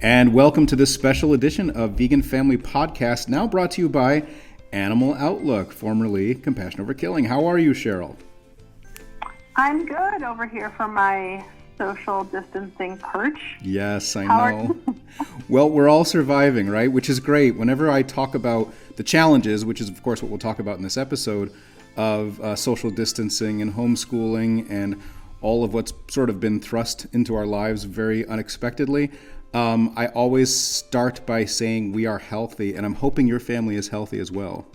And welcome to this special edition of Vegan Family Podcast, now brought to you by Animal Outlook, formerly Compassion Over Killing. How are you, Cheryl? I'm good over here for my social distancing perch. Yes, I know. Well, we're all surviving, right? Which is great. Whenever I talk about the challenges, which is, of course, what we'll talk about in this episode, of social distancing and homeschooling and all of what's sort of been thrust into our lives very unexpectedly, I always start by saying we are healthy, and I'm hoping your family is healthy as well.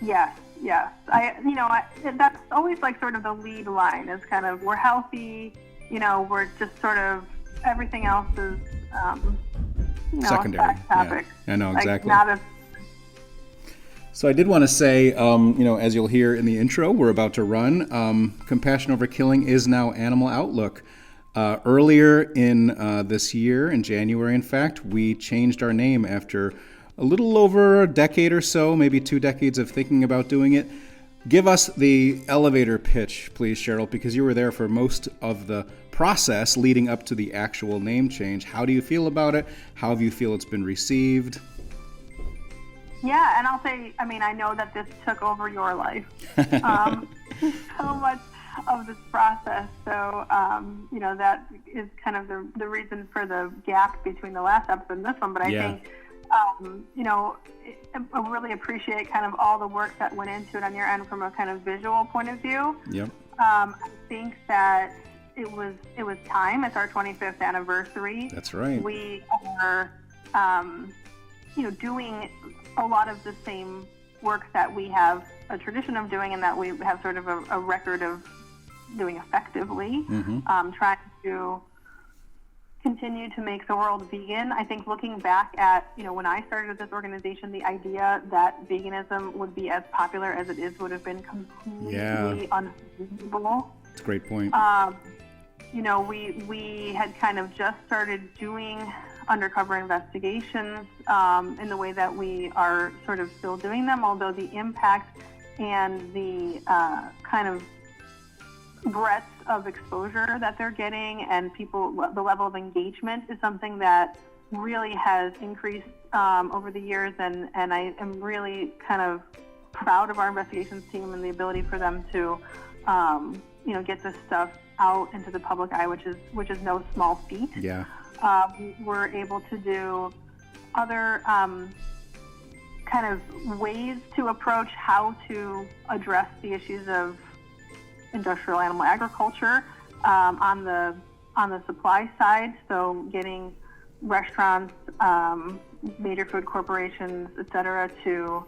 Yes. That's always like sort of the lead line is kind of we're healthy, we're just sort of everything else is, secondary. Topic. Yeah, I know, exactly. So I did want to say, as you'll hear in the intro, we're about to run. Compassion Over Killing is now Animal Outlook. Earlier in this year, in January, in fact, we changed our name after a little over a decade or so, maybe 2 decades of thinking about doing it. Give us the elevator pitch, please, Cheryl, because you were there for most of the process leading up to the actual name change. How do you feel about it? How do you feel it's been received? Yeah, and I'll say, I know that this took over your life. So much of this process. So, that is kind of the reason for the gap between the last episode and this one. But I think, I really appreciate kind of all the work that went into it on your end from a kind of visual point of view. Yep. I think that it was time. It's our 25th anniversary. That's right. We are, doing a lot of the same work that we have a tradition of doing and that we have sort of a record of doing effectively, trying to continue to make the world vegan. I think looking back at, when I started this organization, the idea that veganism would be as popular as it is would have been completely unbelievable. That's a great point. We had kind of just started doing undercover investigations in the way that we are sort of still doing them, although the impact and the kind of breadth of exposure that they're getting and the level of engagement is something that really has increased over the years, and I am really kind of proud of our investigations team and the ability for them to get this stuff out into the public eye, which is no small feat. Yeah. We're able to do other kind of ways to approach how to address the issues of industrial animal agriculture on the supply side. So getting restaurants, major food corporations, et cetera, to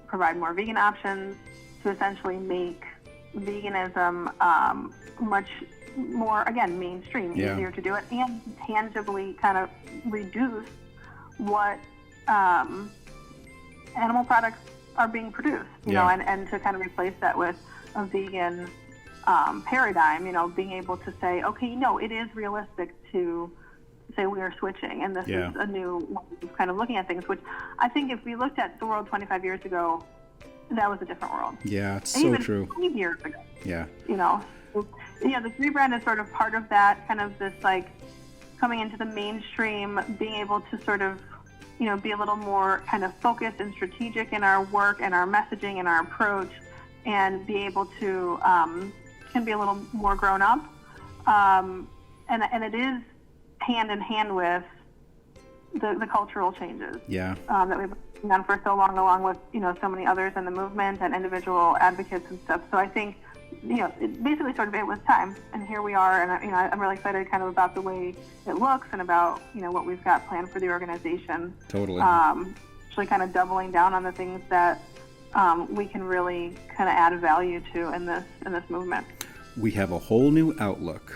provide more vegan options, to essentially make veganism much more, again, mainstream, easier to do it, and tangibly kind of reduce what animal products are being produced, and to kind of replace that with a vegan paradigm, being able to say, okay, it is realistic to say we are switching, and this is a new way of kind of looking at things, which I think if we looked at the world 25 years ago, that was a different world. Yeah, it's and so even true. 5 years ago. Yeah. The rebrand is sort of part of that, kind of this like coming into the mainstream, being able to sort of, be a little more kind of focused and strategic in our work and our messaging and our approach, and be able to can be a little more grown up, and it is hand in hand with the cultural changes that we've done for so long, along with so many others in the movement and individual advocates and stuff. So I think it basically sort of it was time, and here we are, and I'm really excited kind of about the way it looks and about what we've got planned for the organization. Totally. Actually, kind of doubling down on the things that we can really kind of add value to in this movement. We have a whole new outlook.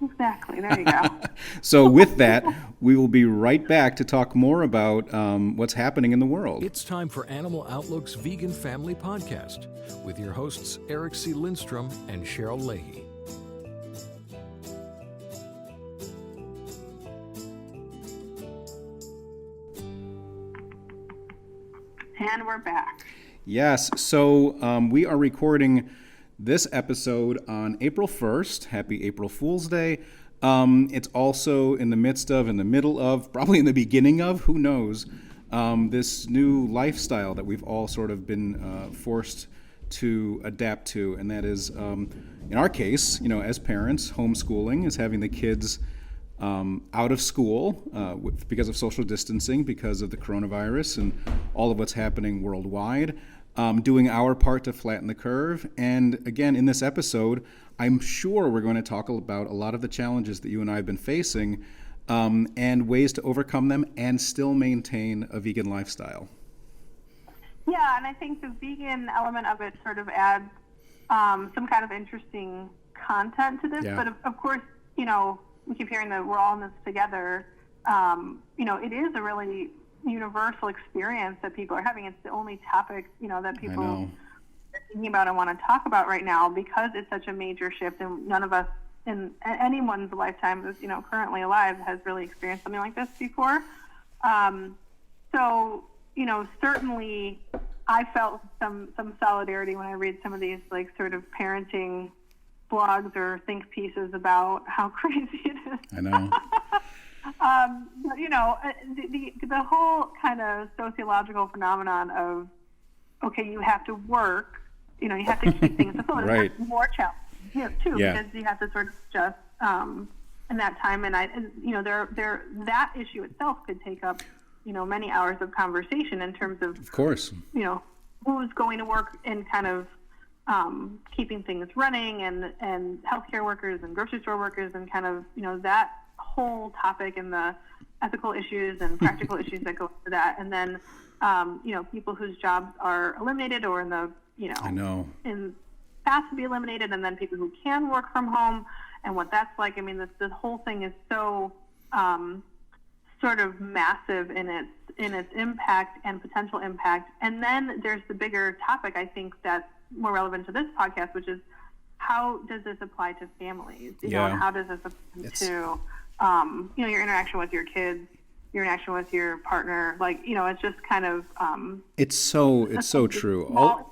Exactly. There you go. So with that, we will be right back to talk more about what's happening in the world. It's time for Animal Outlook's Vegan Family Podcast with your hosts Eric C. Lindstrom and Cheryl Leahy. And we're back. Yes. So we are recording this episode on April 1st. Happy April Fool's Day. It's also in the midst of, in the middle of, probably in the beginning of, who knows, this new lifestyle that we've all sort of been forced to adapt to, and that is, in our case, as parents, homeschooling is having the kids out of school because of social distancing, because of the coronavirus and all of what's happening worldwide, doing our part to flatten the curve. And again, in this episode, I'm sure we're going to talk about a lot of the challenges that you and I have been facing and ways to overcome them and still maintain a vegan lifestyle. Yeah, and I think the vegan element of it sort of adds some kind of interesting content to this. Yeah. But of course, we keep hearing that we're all in this together. It is a really universal experience that people are having. It's the only topic, that people are thinking about and want to talk about right now, because it's such a major shift, and none of us in anyone's lifetime who's, currently alive has really experienced something like this before. Certainly I felt some solidarity when I read some of these sort of parenting blogs or think pieces about how crazy it is. I know. The whole kind of sociological phenomenon of, okay, you have to work, you have to keep things afloat. Right. It's more challenging too, because you have to sort of adjust in that time. And that issue itself could take up, many hours of conversation in terms of course, who's going to work and kind of keeping things running, and healthcare workers and grocery store workers, and kind of, that whole topic, and the ethical issues and practical issues that go into that. And then, people whose jobs are eliminated or in the, in path to be eliminated, and then people who can work from home and what that's like. I mean, this whole thing is so sort of massive in its impact and potential impact. And then there's the bigger topic, I think, that's more relevant to this podcast, which is, how does this apply to families? How does this apply to your interaction with your kids, your interaction with your partner? It's just kind of it's so true. All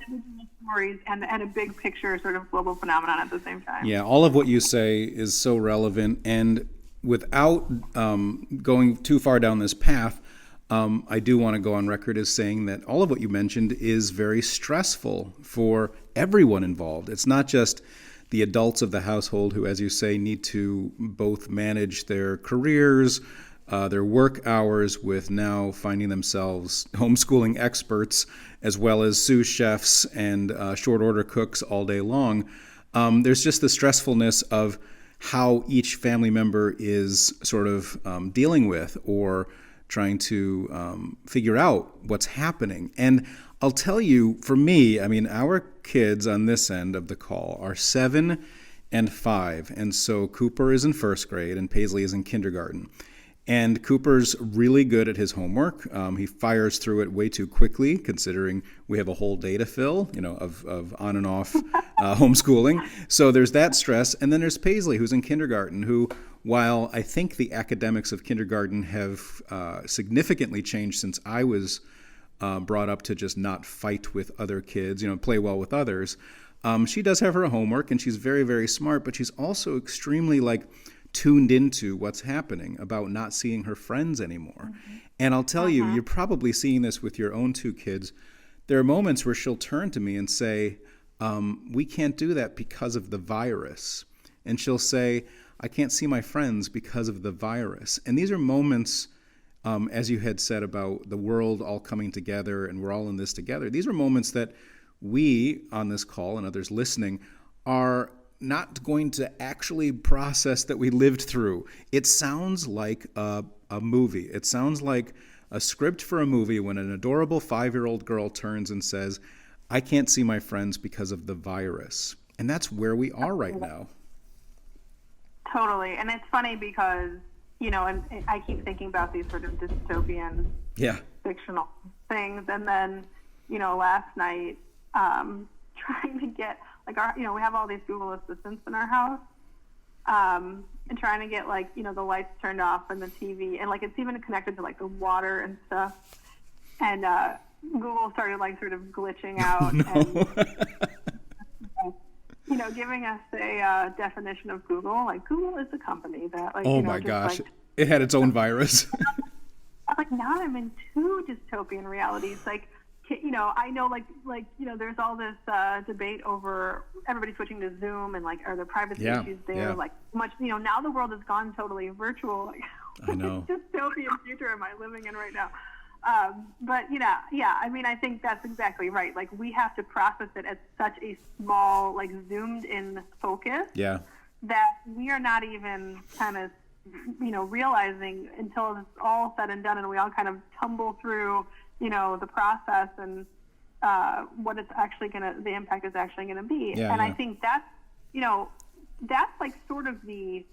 stories and a big picture sort of global phenomenon at the same time. Yeah, all of what you say is so relevant, and without going too far down this path, I do want to go on record as saying that all of what you mentioned is very stressful for everyone involved. It's not just the adults of the household who, as you say, need to both manage their careers, their work hours, with now finding themselves homeschooling experts, as well as sous chefs and short order cooks all day long. There's just the stressfulness of how each family member is sort of dealing with or trying to figure out what's happening. And I'll tell you, for me, our kids on this end of the call are 7 and 5. And so Cooper is in first grade and Paisley is in kindergarten. And Cooper's really good at his homework. He fires through it way too quickly, considering we have a whole day to fill, of on and off homeschooling. So there's that stress. And then there's Paisley, who's in kindergarten, who, while I think the academics of kindergarten have significantly changed since I was brought up to just not fight with other kids, play well with others, she does have her homework, and she's very, very smart, but she's also extremely tuned into what's happening about not seeing her friends anymore. Mm-hmm. And I'll tell you, you're probably seeing this with your own 2 kids. There are moments where she'll turn to me and say, we can't do that because of the virus. And she'll say, I can't see my friends because of the virus. And these are moments, as you had said about the world all coming together and we're all in this together, these are moments that we on this call and others listening are not going to actually process that we lived through. It sounds like a movie. It sounds like a script for a movie when an adorable 5-year-old girl turns and says, I can't see my friends because of the virus. And that's where we are right now. Totally. And it's funny because, and I keep thinking about these sort of dystopian fictional things. And then, last night, trying to get, we have all these Google Assistants in our house, and trying to get, the lights turned off and the TV, and, it's even connected to, the water and stuff. And Google started, sort of glitching out. Oh, no. giving us a definition of Google. Like, Google is a company that, like, Oh my gosh, it had its own virus. I'm like, now I'm in two dystopian realities. Like, I know, there's all this debate over everybody switching to Zoom and, like, are there privacy issues there? Yeah. Like, much, now the world has gone totally virtual. Like, I know. what dystopian future am I living in right now? But, I mean, I think that's exactly right. Like, we have to process it at such a small, like, zoomed in focus that we are not even kind of, realizing until it's all said and done and we all kind of tumble through, the process and what it's actually the impact is actually going to be. I think that's, that's like sort of the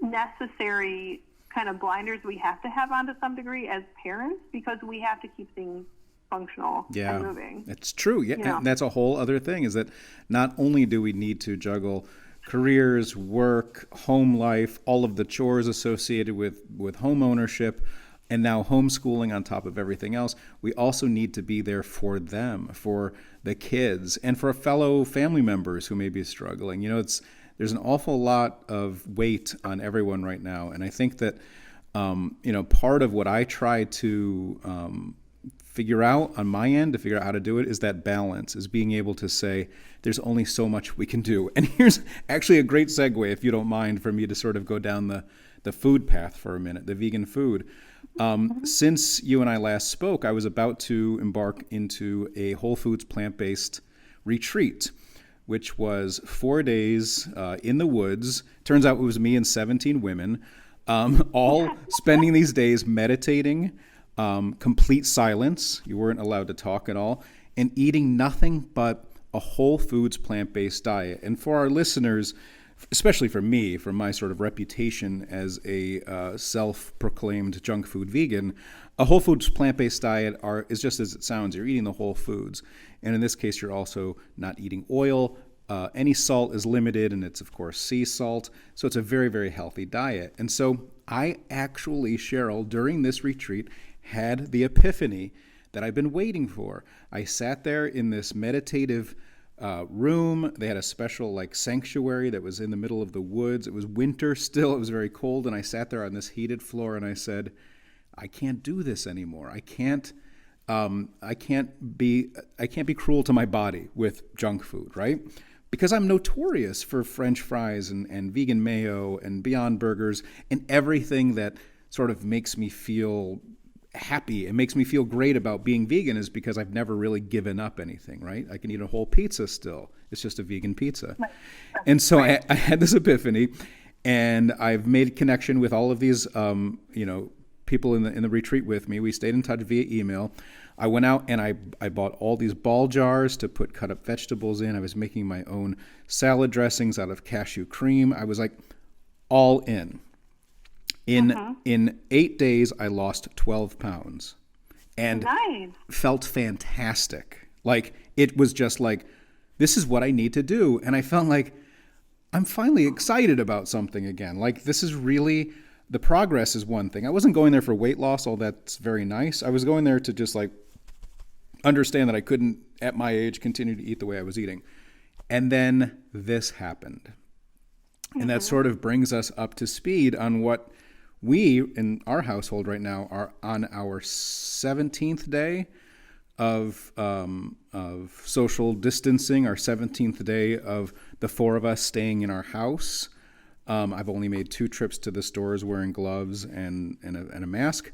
necessary kind of blinders we have to have on to some degree as parents, because we have to keep things functional and moving. It's true. And that's a whole other thing, is that not only do we need to juggle careers, work, home life, all of the chores associated with home ownership, and now homeschooling on top of everything else, we also need to be there for them, for the kids, and for fellow family members who may be struggling. There's an awful lot of weight on everyone right now. And I think that, part of what I try to figure out on my end, to figure out how to do it, is that balance, is being able to say, there's only so much we can do. And here's actually a great segue, if you don't mind, for me to sort of go down the food path for a minute, the vegan food. Since you and I last spoke, I was about to embark into a Whole Foods plant-based retreat, which was 4 days in the woods. Turns out it was me and 17 women, all spending these days meditating, complete silence. You weren't allowed to talk at all, and eating nothing but a Whole Foods plant-based diet. And for our listeners, especially for me, from my sort of reputation as a self-proclaimed junk food vegan, a Whole Foods plant-based diet is just as it sounds. You're eating the whole foods. And in this case, you're also not eating oil. Any salt is limited, and it's, of course, sea salt. So it's a very, very healthy diet. And so I actually, Cheryl, during this retreat, had the epiphany that I've been waiting for. I sat there in this meditative room. They had a special sanctuary that was in the middle of the woods. It was winter still. It was very cold. And I sat there on this heated floor and I said, I can't do this anymore. I can't be cruel to my body with junk food, right? Because I'm notorious for French fries and vegan mayo and Beyond Burgers and everything that sort of makes me feel happy and makes me feel great about being vegan, is because I've never really given up anything, right? I can eat a whole pizza still. It's just a vegan pizza. Right. And so I had this epiphany, and I've made connection with all of these, people in the retreat with me. We stayed in touch via email. I went out and I bought all these ball jars to put cut up vegetables in. I was making my own salad dressings out of cashew cream. I was all in. In 8 days, I lost 12 pounds and felt fantastic. It was just this is what I need to do. And I felt like I'm finally excited about something again. This is really, the progress is one thing. I wasn't going there for weight loss, all that's very nice. I was going there to just understand that I couldn't, at my age, continue to eat the way I was eating. And then this happened. And that sort of brings us up to speed on what we in our household right now are on our 17th day of social distancing, our 17th day of the four of us staying in our house. I've only made 2 trips to the stores wearing gloves and a mask.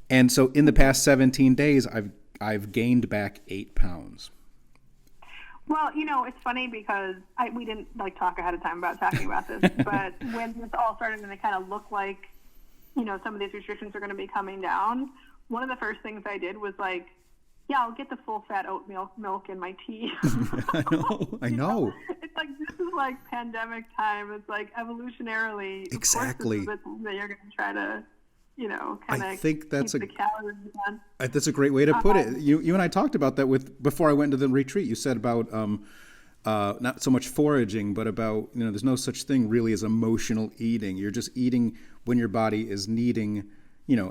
And so in the past 17 days, I've gained back 8 pounds. Well, it's funny because we didn't talk ahead of time about talking about this, but when this all started and it kind of looked like, some of these restrictions are going to be coming down, one of the first things I did was I'll get the full fat oat milk in my tea. I know. It's this is pandemic time. It's evolutionarily. Exactly. Of course, this is that you're going to try to, I think that's keep the calories down. That's a great way to put it. You and I talked about that before I went to the retreat. You said about not so much foraging, but about, there's no such thing really as emotional eating. You're just eating when your body is needing,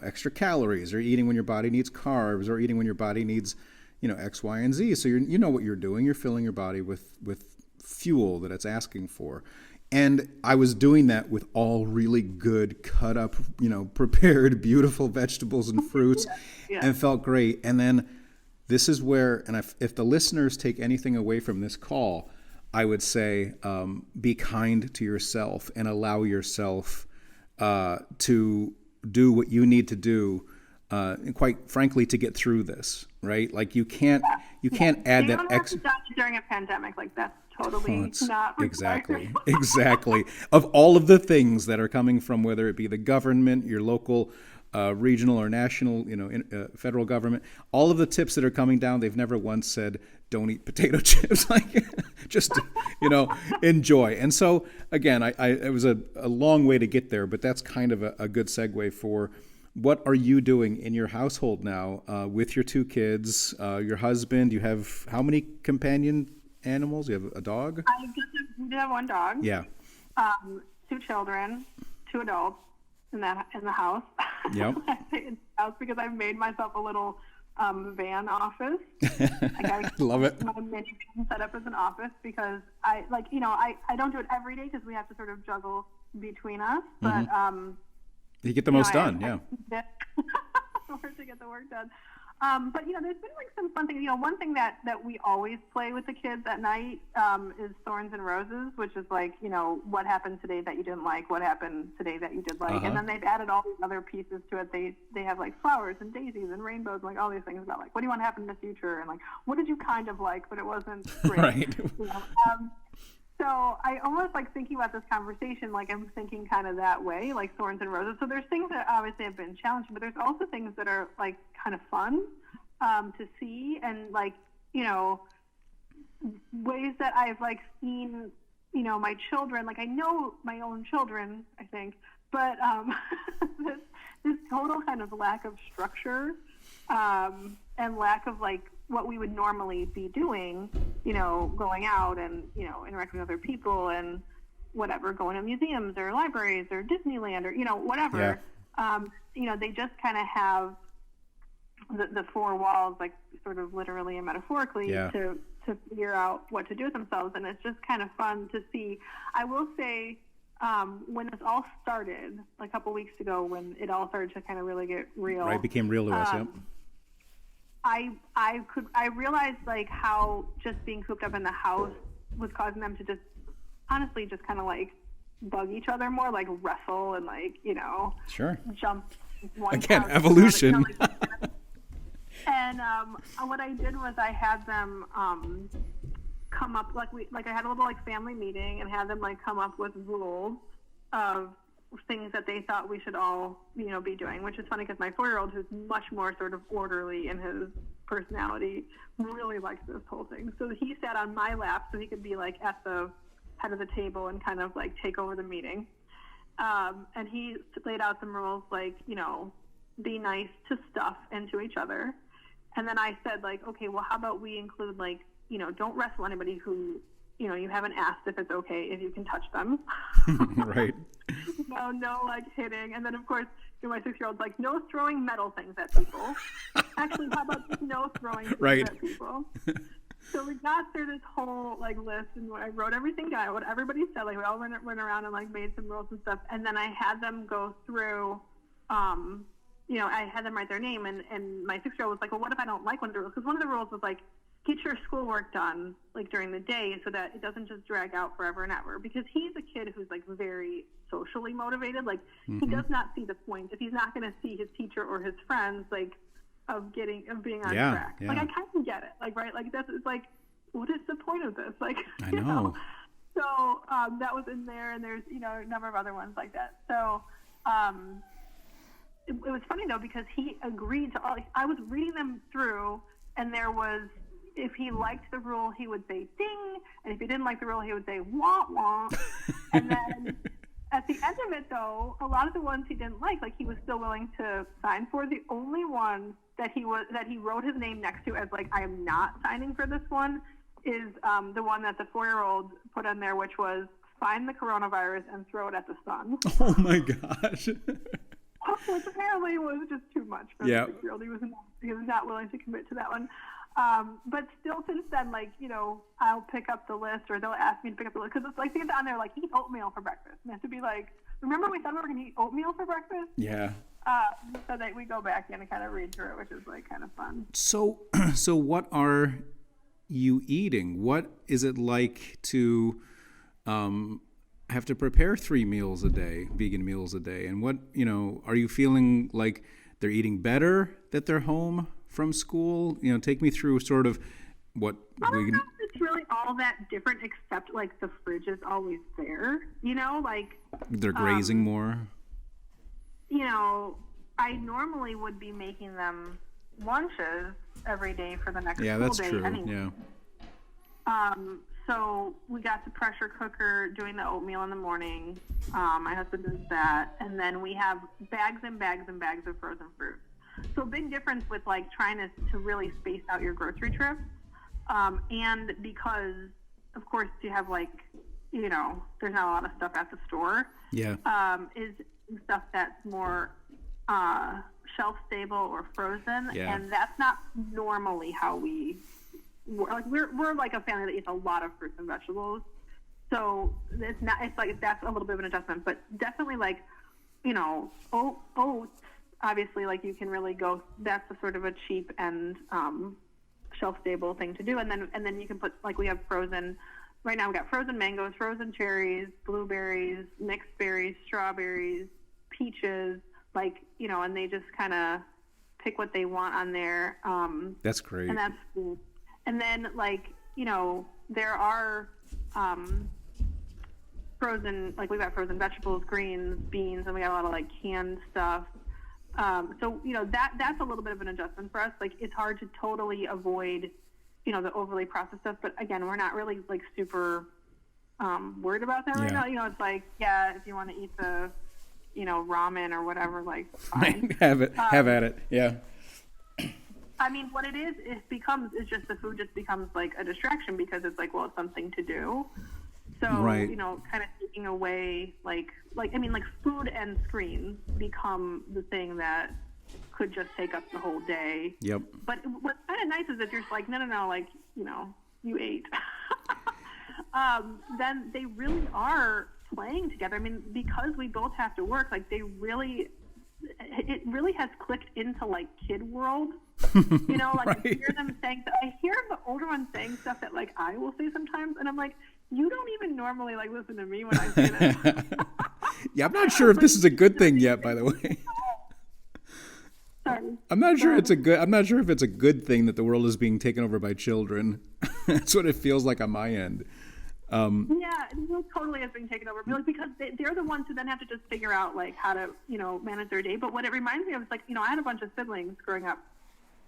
extra calories, or eating when your body needs carbs, or eating when your body needs, X, Y, and Z. So you know what you're doing. You're filling your body with fuel that it's asking for. And I was doing that with all really good, cut up, prepared, beautiful vegetables and fruits, and felt great. And then this is where, and if the listeners take anything away from this call, I would say be kind to yourself and allow yourself to do what you need to do, and quite frankly, to get through this, right? Like you can't add that extra during a pandemic. Like that's totally not required. Exactly. Of all of the things that are coming from, whether it be the government, your local, regional or national, federal government, all of the tips that are coming down, they've never once said, don't eat potato chips. Like, just, enjoy. And so, again, it was a long way to get there, but that's kind of a good segue for what are you doing in your household now with your two kids, your husband? You have how many companion animals? You have a dog? We do have one dog. Yeah. 2 children, 2 adults in the house. Yep. I say in the house because I've made myself a little van office. I love it. My mini van set up as an office because I don't do it every day because we have to sort of juggle between us. But you get the most done, yeah. To get the work done. But there's been like some fun things. One thing that we always play with the kids at night is Thorns and Roses, which is like, what happened today that you didn't like, what happened today that you did like, and then they've added all these other pieces to it. They have like flowers and daisies and rainbows, and like all these things about like what do you want to happen in the future, and like what did you kind of like, but it wasn't great. Right. So I almost like thinking about this conversation, like I'm thinking kind of that way, like Thorns and Roses. So there's things that obviously have been challenging, but there's also things that are like kind of fun to see, and like, ways that I've like seen, my children, like I know my own children, I think, but this total kind of lack of structure and lack of like what we would normally be doing, going out and, interacting with other people and whatever, going to museums or libraries or Disneyland or, whatever. Yeah. They just kind of have the 4 walls, like sort of literally and metaphorically to figure out what to do with themselves. And it's just kind of fun to see. I will say, when this all started a couple weeks ago, when it all started to kind of really get real. Right, became real to us, yep. I realized like how just being cooped up in the house was causing them to just honestly just kind of like bug each other more, like wrestle and like, sure, jump one again, couch, evolution. And what I did was I had them come up I had a little like family meeting and had them like come up with rules of things that they thought we should all, be doing, which is funny because my 4-year-old, who's much more sort of orderly in his personality, really likes this whole thing. So he sat on my lap so he could be like at the head of the table and kind of like take over the meeting. And he laid out some rules like, be nice to stuff and to each other. And then I said like, okay, well, how about we include like, don't wrestle anybody who, you haven't asked if it's okay if you can touch them. Right. No, like hitting. And then, of course, my 6-year-old's like, no throwing metal things at people. Actually, how about just no throwing things at people? So we got through this whole, like, list, and I wrote everything down, what everybody said. Like, we all went around and, like, made some rules and stuff. And then I had them go through, I had them write their name, and my 6-year-old was like, well, what if I don't like one of the rules? Because one of the rules was, like, get your schoolwork done like during the day so that it doesn't just drag out forever and ever, because he's a kid who's like very socially motivated. Like he does not see the point if he's not going to see his teacher or his friends like of being on track. Like I kind of get it, like, right, like it's like, what is the point of this, like, I know. So that was in there, and there's a number of other ones like that. So it was funny though, because he agreed to all. I was reading them through, and there was, if he liked the rule, he would say ding, and if he didn't like the rule, he would say wah wah. And then at the end of it, though, a lot of the ones he didn't like he was still willing to sign for. The only one that he wrote his name next to as like, I am not signing for this one, is the one that the 4-year-old put on there, which was find the coronavirus and throw it at the sun. Oh my gosh. Which apparently was just too much for the 6-year-old. He was not willing to commit to that one. But still, since then, like, I'll pick up the list, or they'll ask me to pick up the list, because it's like things on there like eat oatmeal for breakfast. And I have to be like, remember we said we were going to eat oatmeal for breakfast? Yeah. So that we go back in and kind of read through it, which is like kind of fun. So what are you eating? What is it like to have to prepare 3 meals a day, vegan meals a day? And what, are you feeling like they're eating better that they're home from school? Take me through sort of what I don't know if it's really all that different, except like the fridge is always there, like they're grazing more. I normally would be making them lunches every day for the next Yeah, school that's day true. anyway. Yeah. So we got the pressure cooker doing the oatmeal in the morning. My husband does that. And then we have bags and bags and bags of frozen fruit. So a big difference with like trying to really space out your grocery trips. And because, of course, you have like, there's not a lot of stuff at the store. Yeah. Is stuff that's more shelf stable or frozen. Yeah. And that's not normally how we're like a family that eats a lot of fruits and vegetables, so it's like that's a little bit of an adjustment, but definitely like oats, obviously, like you can really go, that's a sort of a cheap and shelf stable thing to do, and then you can put, like, we have frozen, right now we got frozen mangoes, frozen cherries, blueberries, mixed berries, strawberries, peaches, like, and they just kind of pick what they want on there. That's great. And that's cool. And then, like, there are frozen, like, we've got frozen vegetables, greens, beans, and we got a lot of, like, canned stuff. So, that's a little bit of an adjustment for us. Like, it's hard to totally avoid, the overly processed stuff. But, again, we're not really, like, super worried about that right now. It's like, yeah, if you want to eat the, ramen or whatever, like, fine. have at it. Yeah. I mean, what it is just the food just becomes like a distraction, because it's like, well, it's something to do. So, right. Kind of taking away, like food and screens become the thing that could just take up the whole day. Yep. But what's kind of nice is if you're just like, no, like, you ate. Then they really are playing together. I mean, because we both have to work, like, it really has clicked into like kid world. Like, right. I hear the older ones saying stuff that, like, I will say sometimes, and I'm like, you don't even normally, like, listen to me when I say that. Yeah, I'm not sure if this is a good thing yet, by the way. Sorry. I'm not sure if it's a good thing that the world is being taken over by children. That's what it feels like on my end. Yeah, it totally is being taken over, because they're the ones who then have to just figure out, like, how to, manage their day. But what it reminds me of is, like, I had a bunch of siblings growing up.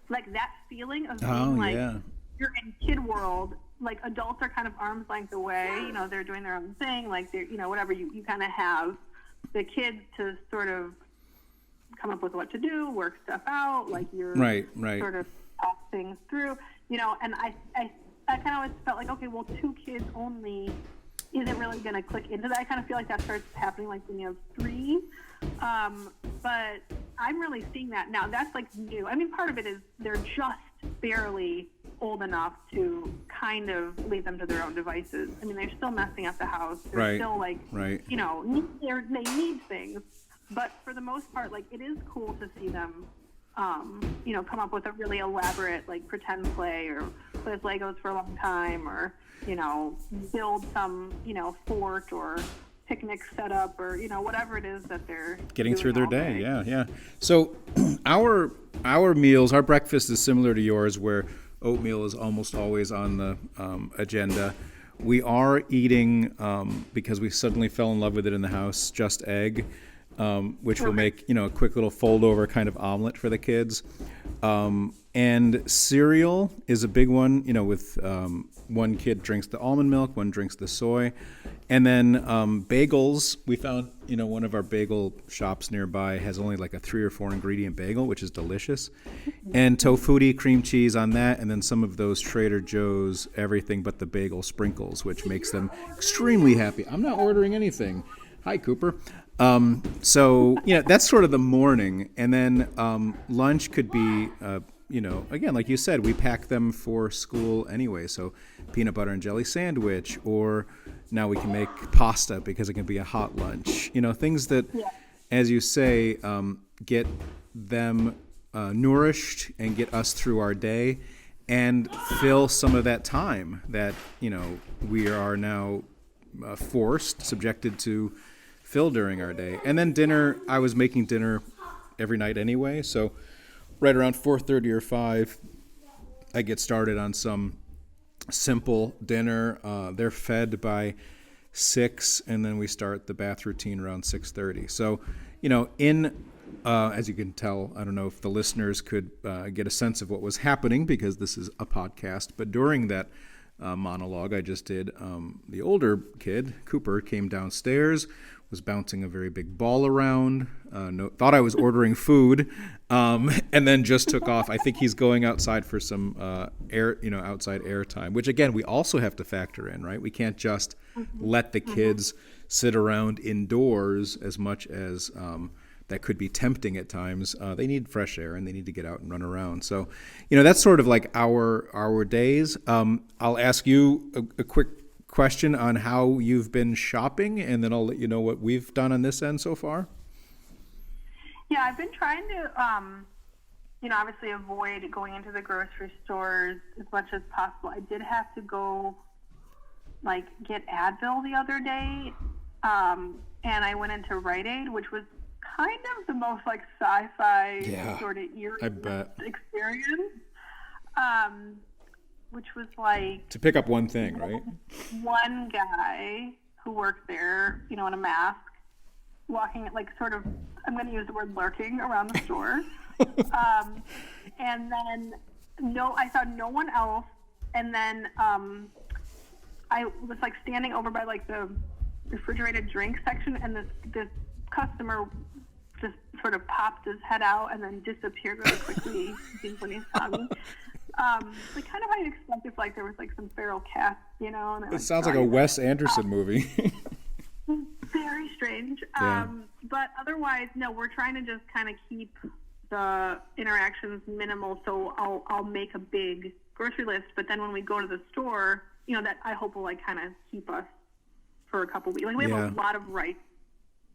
Like, that feeling of being you're in kid world, like, adults are kind of arm's length away, they're doing their own thing, like, they're, whatever, you kind of have the kids to sort of come up with what to do, work stuff out, like, you're right. sort of talk things through, and I kind of always felt like, okay, well, 2 kids only isn't really going to click into that. I kind of feel like that starts happening, like, when you have 3. But I'm really seeing that now. That's, like, new. I mean, part of it is they're just barely old enough to kind of leave them to their own devices. I mean, they're still messing up the house. They're still, like, they need things. But for the most part, like, it is cool to see them come up with a really elaborate, like, pretend play, or play with Legos for a long time, or, build some, fort or picnic setup, or, whatever it is that they're getting through their day. day. Yeah. So our meals, our breakfast is similar to yours, where oatmeal is almost always on the agenda. We are eating, because we suddenly fell in love with it in the house, just egg. Which will make, a quick little fold over kind of omelet for the kids. And cereal is a big one, with one kid drinks the almond milk, one drinks the soy. And then bagels, we found, one of our bagel shops nearby has only like a 3 or 4 ingredient bagel, which is delicious. And tofutti, cream cheese on that, and then some of those Trader Joe's everything but the bagel sprinkles, which makes them extremely happy. I'm not ordering anything. Hi, Cooper. So, that's sort of the morning. And then lunch could be again, like you said, we pack them for school anyway. So peanut butter and jelly sandwich, or now we can make pasta because it can be a hot lunch. Things that, as you say, get them nourished and get us through our day and fill some of that time that, we are now subjected to fill during our day. And then dinner, I was making dinner every night anyway. So right around 4:30 or 5, I get started on some simple dinner. They're fed by 6, and then we start the bath routine around 6:30. So, as you can tell, I don't know if the listeners could get a sense of what was happening because this is a podcast, but during that monologue I just did, the older kid, Cooper, came downstairs, was bouncing a very big ball around, thought I was ordering food, and then just took off. I think he's going outside for some outside air time, which again, we also have to factor in, right? We can't just let the kids sit around indoors as much as that could be tempting at times. They need fresh air and they need to get out and run around. So, that's sort of like our days. I'll ask you a quick question on how you've been shopping, and then I'll let you know what we've done on this end so far. Yeah, I've been trying to, obviously avoid going into the grocery stores as much as possible. I did have to go, get Advil the other day, and I went into Rite Aid, which was kind of the most sci-fi sort of eerie experience. Which was to pick up one thing, right? One guy who worked there, in a mask, walking sort of, I'm going to use the word lurking around the store. And then I saw no one else. And then I was standing over by the refrigerated drink section, and this customer just sort of popped his head out and then disappeared really quickly when he saw me. Kind of how you'd expect if there was some feral cats, and it sounds like a Wes Anderson movie. Very strange. Yeah. But otherwise, no, we're trying to just kind of keep the interactions minimal. So I'll make a big grocery list, but then when we go to the store, that I hope will kind of keep us for a couple weeks. We have a lot of rice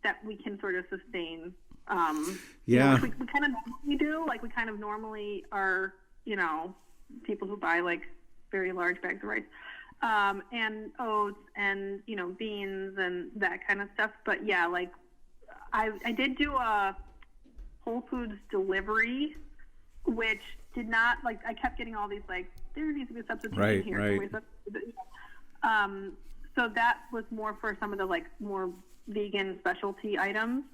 that we can sort of sustain. Which we kind of normally do. We kind of normally are, people who buy very large bags of rice, and oats and, beans and that kind of stuff. But yeah, I did do a Whole Foods delivery, which did not, I kept getting all these, there needs to be a substitution here. Right. So that was more for some of the, more vegan specialty items.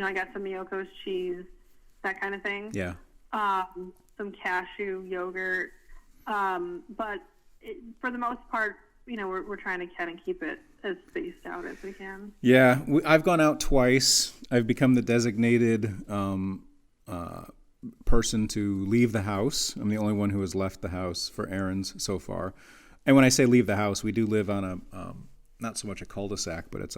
I got some Miyoko's cheese, that kind of thing. Yeah. Some cashew yogurt. But for the most part, we're trying to kind of keep it as spaced out as we can. Yeah. I've gone out twice. I've become the designated person to leave the house. I'm the only one who has left the house for errands so far. And when I say leave the house, we do live on a, not so much a cul-de-sac, but it's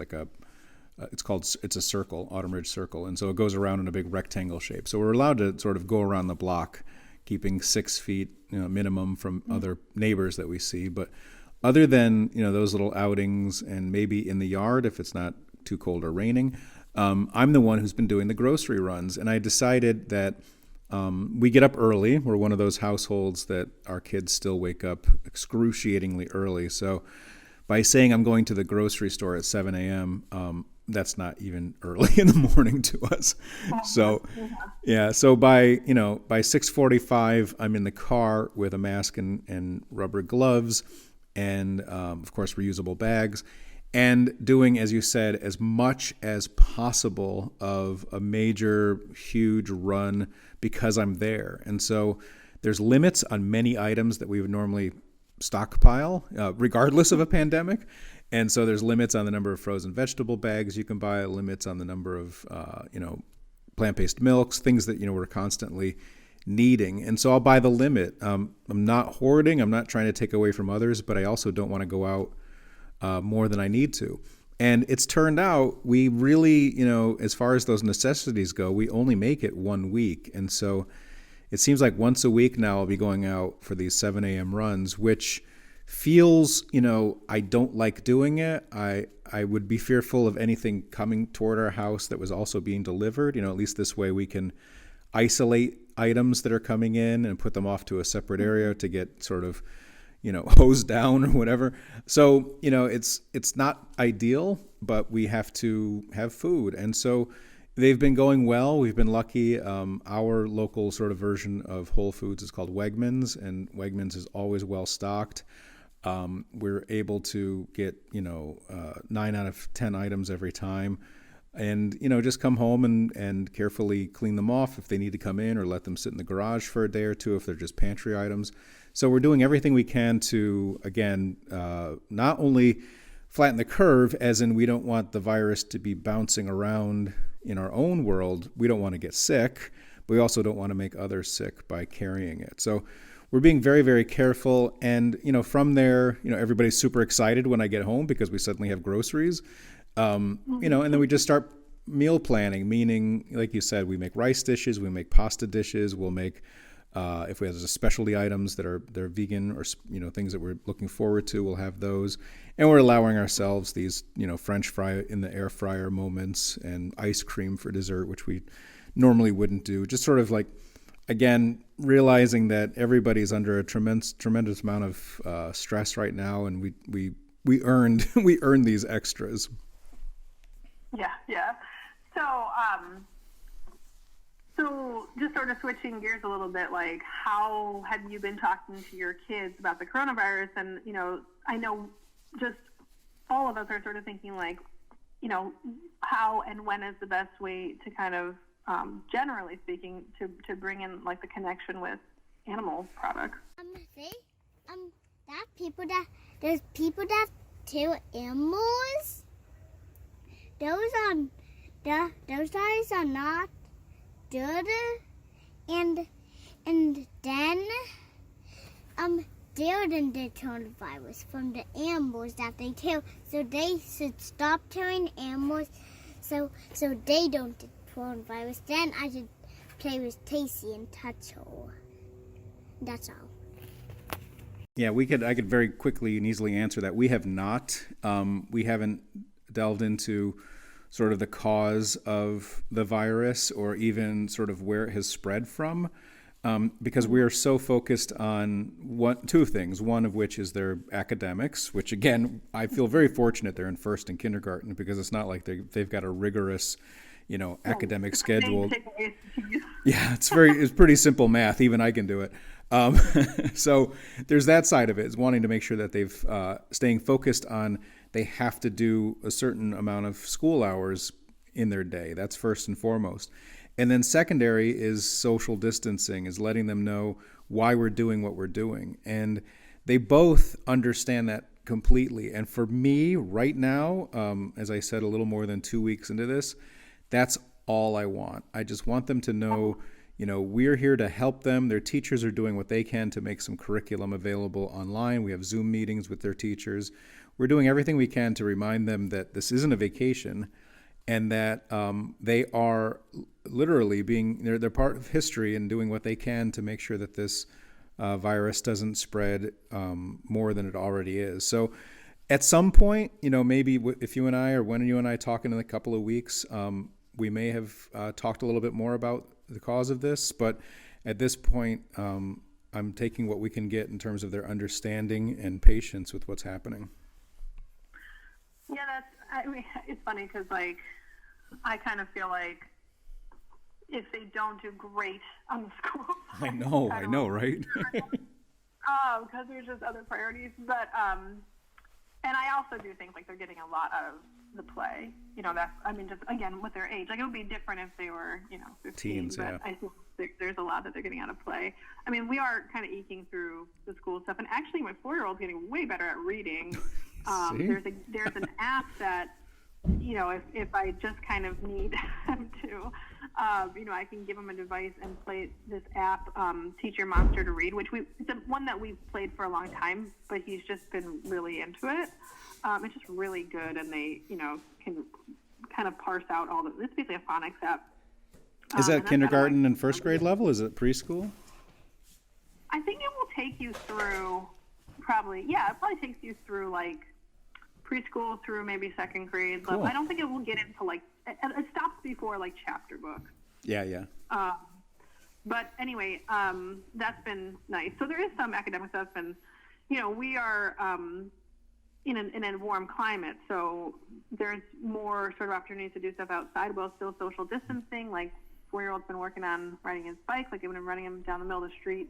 it's a circle, Autumn Ridge Circle. And so it goes around in a big rectangle shape. So we're allowed to sort of go around the block, keeping 6 feet minimum from other neighbors that we see. But other than, those little outings and maybe in the yard if it's not too cold or raining, I'm the one who's been doing the grocery runs. And I decided that we get up early. We're one of those households that our kids still wake up excruciatingly early. So by saying I'm going to the grocery store at 7 a.m., that's not even early in the morning to us. So, so by 6:45, I'm in the car with a mask and rubber gloves and, of course, reusable bags, and doing, as you said, as much as possible of a major, huge run because I'm there. And so there's limits on many items that we would normally stockpile, regardless of a pandemic. And so there's limits on the number of frozen vegetable bags you can buy, limits on the number of, plant-based milks, things that, we're constantly needing. And so I'll buy the limit. I'm not hoarding. I'm not trying to take away from others, but I also don't want to go out more than I need to. And it's turned out we really, as far as those necessities go, we only make it 1 week. And so it seems like once a week now I'll be going out for these 7 a.m. runs, which feels, I don't like doing it. I would be fearful of anything coming toward our house that was also being delivered. At least this way we can isolate items that are coming in and put them off to a separate area to get sort of, hosed down or whatever. So, it's not ideal, but we have to have food. And so they've been going well. We've been lucky. Our local sort of version of Whole Foods is called Wegmans, and Wegmans is always well stocked. We're able to get, 9 out of 10 items every time. And, just come home and carefully clean them off if they need to come in, or let them sit in the garage for a day or two if they're just pantry items. So we're doing everything we can to, again, not only flatten the curve, as in we don't want the virus to be bouncing around in our own world. We don't want to get sick, but we also don't want to make others sick by carrying it. So we're being very, very careful. And, from there, everybody's super excited when I get home because we suddenly have groceries. And then we just start meal planning, meaning, like you said, we make rice dishes, we make pasta dishes, we'll make, if we have specialty items they're vegan or, things that we're looking forward to, we'll have those. And we're allowing ourselves these, French fry in the air fryer moments and ice cream for dessert, which we normally wouldn't do. Just sort of like, again, realizing that everybody's under a tremendous amount of stress right now, and we earned these extras. Yeah. So just sort of switching gears a little bit, like, how have you been talking to your kids about the coronavirus? And, I know just all of us are sort of thinking, like, how and when is the best way to kind of, generally speaking, to bring in, like, the connection with animal products. There's people that kill animals. Those guys are not good, and then they're the coronavirus from the animals that they kill. So they should stop killing animals, so they don't get coronavirus. Then I should play with Casey and touch her. That's all. Yeah, I could very quickly and easily answer that. We have not. We haven't delved into sort of the cause of the virus or even sort of where it has spread from, because we are so focused on two things, one of which is their academics, which, again, I feel very fortunate they're in first and kindergarten, because it's not like they've got a rigorous, academic schedule. Yeah, it's pretty simple math. Even I can do it. So there's that side of it, is wanting to make sure that they've staying focused on, they have to do a certain amount of school hours in their day. That's first and foremost. And then secondary is social distancing, is letting them know why we're doing what we're doing. And they both understand that completely. And for me right now, as I said, a little more than 2 weeks into this, that's all I want. I just want them to know, we're here to help them. Their teachers are doing what they can to make some curriculum available online. We have Zoom meetings with their teachers. We're doing everything we can to remind them that this isn't a vacation, and that they are literally they're part of history and doing what they can to make sure that this virus doesn't spread more than it already is. So at some point, maybe if you and I, or when you and I talk in a couple of weeks, we may have talked a little bit more about the cause of this, but at this point, I'm taking what we can get in terms of their understanding and patience with what's happening. Yeah, it's funny because, like, I kind of feel like if they don't do great on the school I know, right? Because there's just other priorities. But, and I also do think, like, they're getting a lot out of the play. Just, again, with their age. Like, it would be different if they were, 15. Teens, but yeah. I think there's a lot that they're getting out of play. I mean, we are kind of eking through the school stuff. And actually, my 4-year-old's getting way better at reading. There's an app that, if I just kind of need him to, I can give him a device and play this app, Teach Your Monster to Read, which it's one that we've played for a long time, but he's just been really into it. It's just really good, and they, can kind of parse out it's basically a phonics app. Is that kindergarten and first grade level? Is it preschool? you through it probably takes you through like preschool through maybe second grade. Cool. I don't think it will get into like, it stops before like chapter books. Yeah. But anyway, that's been nice. So there is some academic stuff, and we are in a warm climate, so there's more sort of opportunities to do stuff outside while still social distancing. Like 4-year-old's been working on riding his bike, like I've been running him down the middle of the street.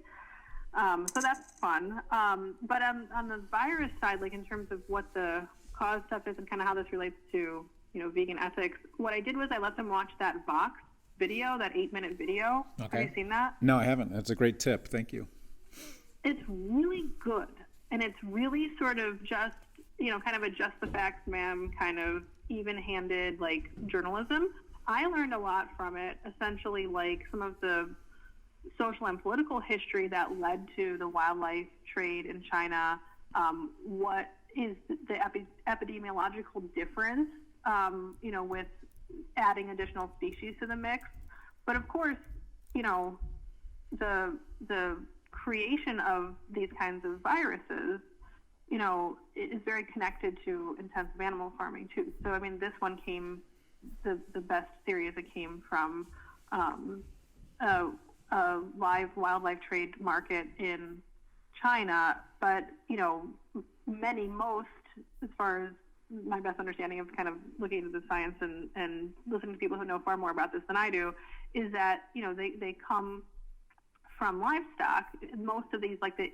So that's fun. But on the virus side, like in terms of what the cause stuff is and kind of how this relates to vegan ethics, what I did was I let them watch that Vox video, that 8-minute video. Okay. Have you seen that? No, I haven't. That's a great tip. Thank you. It's really good, and it's really sort of just kind of a just the facts, ma'am, kind of even-handed like journalism. I learned a lot from it, essentially like some of the social and political history that led to the wildlife trade in China, what is the epidemiological difference, with adding additional species to the mix. But of course, the creation of these kinds of viruses, is very connected to intensive animal farming too. So, I mean, this one came, the best theory is it came from a live wildlife trade market in China. But, most, as far as my best understanding of kind of looking into the science and listening to people who know far more about this than I do, is that, they come from livestock. Most of these, like the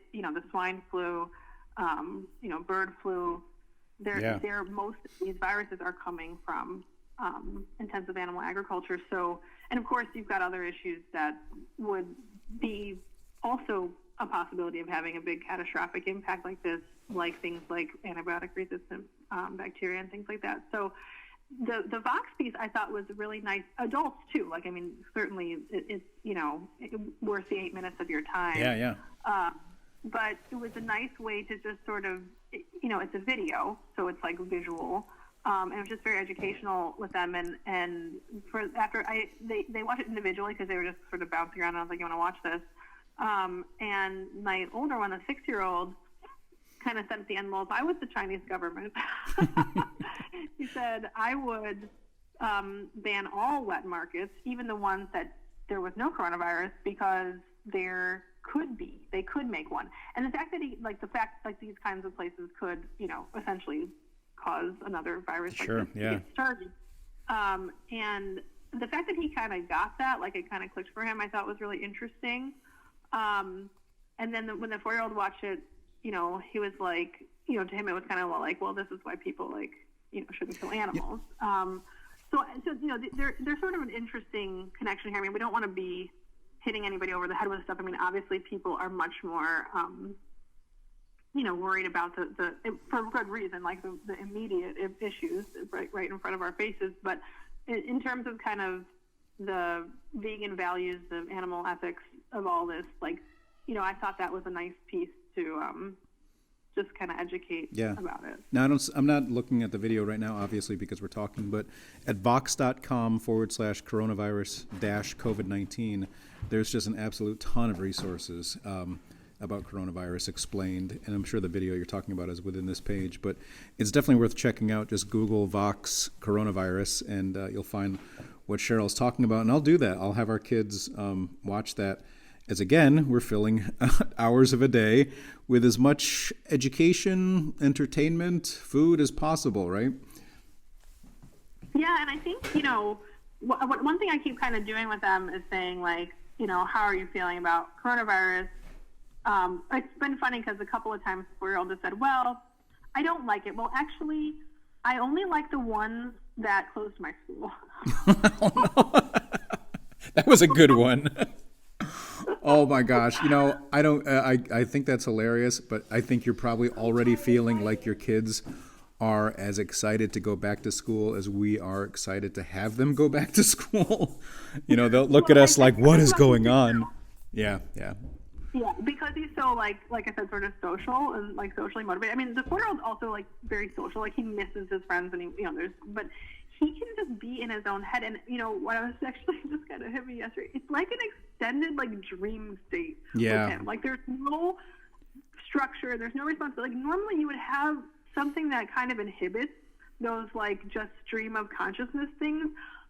swine flu, bird flu, most of these viruses are coming from intensive animal agriculture. So, and of course, you've got other issues that would be also a possibility of having a big catastrophic impact like this, like things like antibiotic resistant bacteria and things like that. So the Vox piece I thought was really nice. Adults too. Like, I mean, certainly it's worth the 8 minutes of your time. Yeah. But it was a nice way to just sort of, it's a video, so it's like visual. And it was just very educational with them. And they watched it individually because they were just sort of bouncing around. And I was like, you want to watch this? And my older one, the 6-year-old, kind of said at the end, well, if I was the Chinese government, he said, I would ban all wet markets, even the ones that there was no coronavirus, because they could make one. And the fact that these kinds of places could, essentially cause another virus sure, like this yeah. to get started. And the fact that he kind of got that, like it kind of clicked for him, I thought was really interesting. And then when the 4-year-old watched it, he was like, to him it was kind of like, well, this is why people shouldn't kill animals. So there's sort of an interesting connection here. I mean, we don't want to be hitting anybody over the head with stuff. I mean, obviously people are much more, worried about the for good reason, like the immediate issues right in front of our faces. But in terms of kind of the vegan values, the animal ethics of all this, I thought that was a nice piece to just kind of educate about it. Now, I'm not looking at the video right now, obviously, because we're talking, but at vox.com/coronavirus-COVID-19, there's just an absolute ton of resources about coronavirus explained, and I'm sure the video you're talking about is within this page, but it's definitely worth checking out. Just Google Vox coronavirus, and you'll find what Cheryl's talking about, and I'll do that. I'll have our kids watch that, as again, we're filling hours of a day with as much education, entertainment, food as possible, right? Yeah, and I think, one thing I keep kind of doing with them is saying, how are you feeling about coronavirus? It's been funny because a couple of times 4-year-old has said, well, I don't like it. Well, actually, I only like the ones that closed my school. That was a good one. Oh my gosh. I think that's hilarious, but I think you're probably already feeling like your kids are as excited to go back to school as we are excited to have them go back to school. They'll look at us like, what is going on? Yeah. Yeah, because he's so like I said, sort of social and socially motivated. I mean, the 4-year-old's also very social. He misses his friends, and but he can just be in his own head. And what I was actually just kind of hit me yesterday, it's like an extended dream state with him. There's no structure. There's no responsibility. Like, normally you would have something that kind of inhibits those, like, just stream of consciousness things.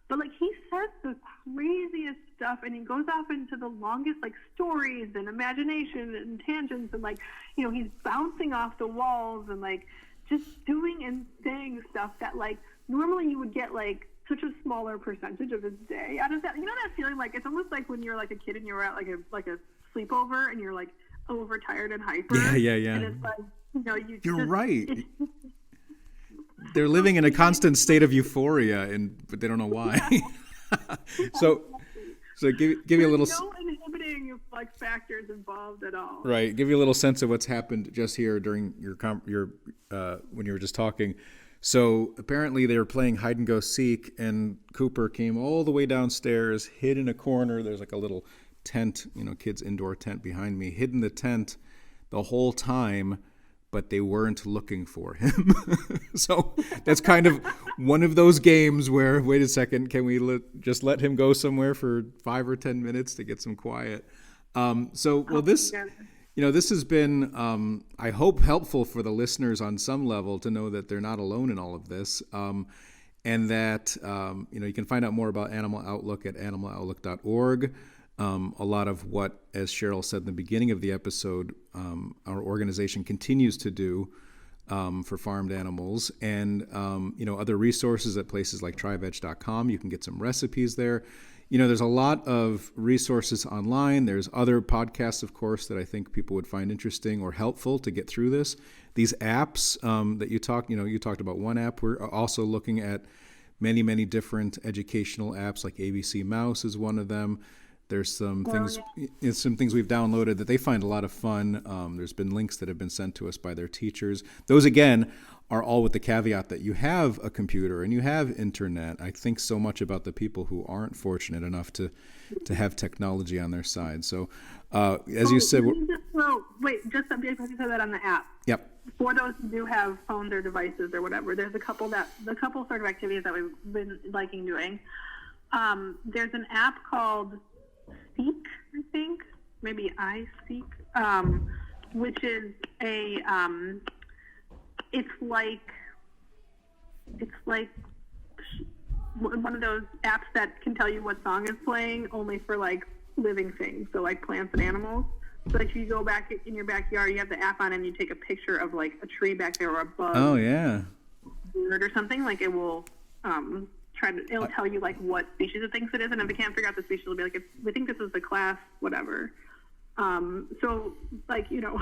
But, like, he says the craziest stuff, and he goes off into the longest, like, stories and imagination and tangents, and, like, you know, he's bouncing off the walls and, like, just doing and saying stuff that, like, normally you would get, like, such a smaller percentage of his day out of that. You know that feeling? Like, it's almost like when you're, like, a kid and you're at, like a sleepover and you're, like, overtired and hyper. Yeah. And it's like, you know, you're right. They're living in a constant state of euphoria, but they don't know why. So give you a little. No inhibiting, like, factors involved at all. Right. Give you a little sense of what's happened just here during your when you were just talking. So apparently they were playing hide and go seek, and Cooper came all the way downstairs, hid in a corner. There's like a little tent, you know, kids' indoor tent behind me, hid in the tent the whole time, but they weren't looking for him. So that's kind of one of those games where, wait a second, can we just let him go somewhere for 5 or 10 minutes to get some quiet? This, you know, this has been, I hope, helpful for the listeners on some level to know that they're not alone in all of this. And that, you know, you can find out more about Animal Outlook at animaloutlook.org. A lot of what, as Cheryl said in the beginning of the episode, our organization continues to do for farmed animals, and you know, other resources at places like triveg.com. You can get some recipes there. You know, there's a lot of resources online. There's other podcasts, of course, that I think people would find interesting or helpful to get through this. These apps that you talked about one app. We're also looking at many, many different educational apps, like ABC Mouse is one of them. There's some things we've downloaded that they find a lot of fun. There's been links that have been sent to us by their teachers. Those, again, are all with the caveat that you have a computer and you have internet. I think so much about the people who aren't fortunate enough to have technology on their side. So, as you said... Just something because you said that on the app. Yep. For those who do have phones or devices or whatever, there's the couple sort of activities that we've been liking doing. There's an app called Seek, I think, maybe iSeek, which is it's like one of those apps that can tell you what song is playing, only for, like, living things, so, like, plants and animals. So, like, if you go back in your backyard, you have the app on and you take a picture of, like, a tree back there or a bug. Oh, yeah. Bird or something, like, it will it'll tell you, like, what species it thinks it is, and if it can't figure out the species, it'll be like, we think this is the class, whatever. So, like, you know,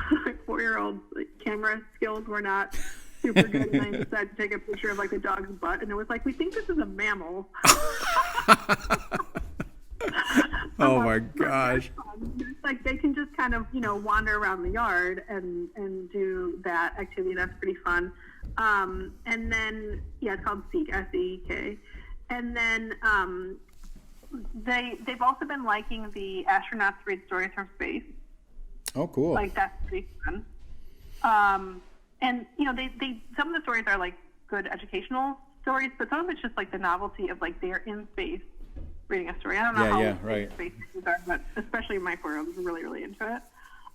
4-year-old, like, camera skills were not super good, and I decided to take a picture of, like, the dog's butt, and it was like, we think this is a mammal. Oh my gosh. Like, they can just kind of, you know, wander around the yard and do that activity. That's pretty fun. And then, it's called Seek, S-E-E-K. And then they've also been liking the astronauts read stories from space. Oh, cool. Like, that's pretty fun. And, you know, they some of the stories are, like, good educational stories, but some of it's just, like, the novelty of, like, they're in space reading a story. I don't know how right. space things are, but especially my 4-year-old is really, really into it.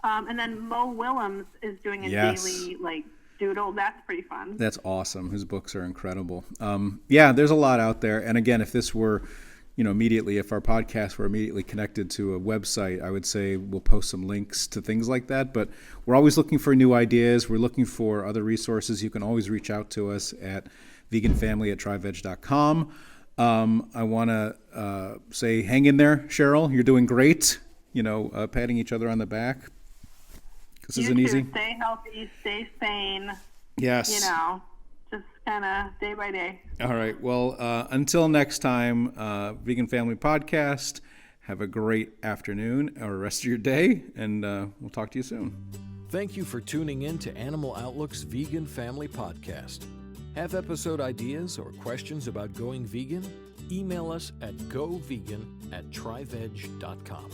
And then Mo Willems is doing a daily, like, doodle. That's pretty fun. That's awesome. His books are incredible. There's a lot out there. And again, if this were, you know, if our podcast were immediately connected to a website, I would say we'll post some links to things like that. But we're always looking for new ideas. We're looking for other resources. You can always reach out to us at veganfamily@triveg.com. I want to say, hang in there, Cheryl. You're doing great. You know, patting each other on the back. This isn't easy. Stay healthy, stay sane. Yes. You know, just kind of day by day. All right. Well, until next time, Vegan Family Podcast. Have a great afternoon or rest of your day, and we'll talk to you soon. Thank you for tuning in to Animal Outlook's Vegan Family Podcast. Have episode ideas or questions about going vegan? Email us at govegan@triveg.com.